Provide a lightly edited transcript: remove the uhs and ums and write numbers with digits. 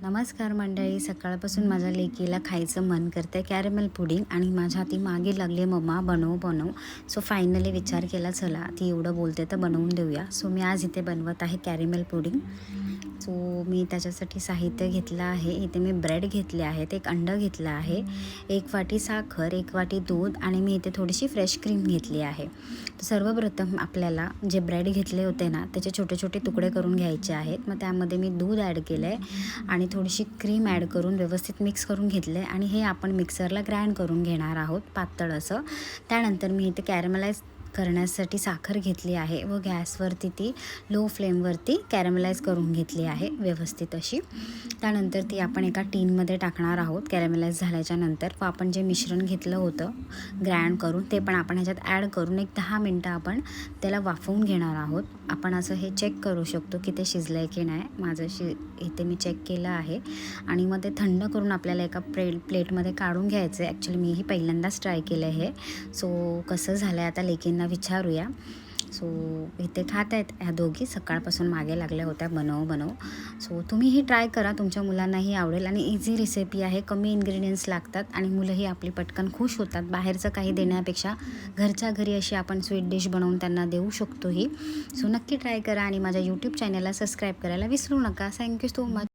नमस्कार मंडळी. सकाळपासून माझ्या लेकीला खायचं मन करतं आहे कॅरेमेल पुडिंग आणि माझ्या ती मागे लागली मम्मा बनव बनव. सो फायनली विचार केला चला ती एवढं बोलते तर बनवून देऊया. सो मी आज इथे बनवत आहे कॅरेमेल पुडिंग. सो मी त्याच्यासाठी साहित्य घेतलं आहे. इथे मी ब्रेड घेतले आहेत, एक अंडं घेतलं आहे, 1 वाटी साखर, 1 वाटी दूध आणि मी इथे थोडीशी फ्रेश क्रीम घेतली आहे. तर सर्वप्रथम आपल्याला जे ब्रेड घेतले होते ना त्याचे छोटे छोटे तुकडे करून घ्यायचे आहेत. मग त्यामध्ये मी दूध ॲड केलं आहे आणि थोडीशी क्रीम ॲड करून व्यवस्थित मिक्स करून घेतलं आहे आणि हे आपण मिक्सरला ग्राइंड करून घेणार आहोत पातळ असं. त्यानंतर मी इथे कॅरमलाइज करण्यासाठी साखर घेतली आहे व गॅसवरती ती लो फ्लेमवरती कॅरमलाइज करून घेतली आहे व्यवस्थित अशी. त्यानंतर ती आपण एका टीनमध्ये टाकणार आहोत कॅरमलाइज झाल्याच्या नंतर. व आपण जे मिश्रण घेतलं होतं ग्राइंड करून ते पण आपण ह्याच्यात ॲड करून एक 10 मिनटं आपण त्याला वाफवून घेणार आहोत. आपण असं हे चेक करू शकतो की ते शिजलं आहे की नाही. माझं इथे मी चेक केलं आहे आणि मग ते थंड करून आपल्याला एका प्लेटमध्ये काढून घ्यायचं आहे. ॲक्च्युली मीही पहिल्यांदाच ट्राय केलं आहे. सो कसं झालं आहे आता लेकींना विचारूया. सो इथे खात आहेत ह्या दोघी, सकाळपासून मागे लागल्या होत्या बनव बनव. सो तुम्हीही ट्राय करा, तुमच्या मुलांनाही आवडेल आणि इझी रेसिपी आहे. कमी इन्ग्रेडियंट्स लागतात आणि मुलंही आपली पटकन खुश होतात. बाहेरचं काही देण्यापेक्षा घरच्या घरी अशी आपण स्वीट डिश बनवून त्यांना देऊ शकतो ही. सो नक्की ट्राय करा आणि माझ्या यूट्यूब चॅनलला सबस्क्राईब करायला विसरू नका. Thank you so much.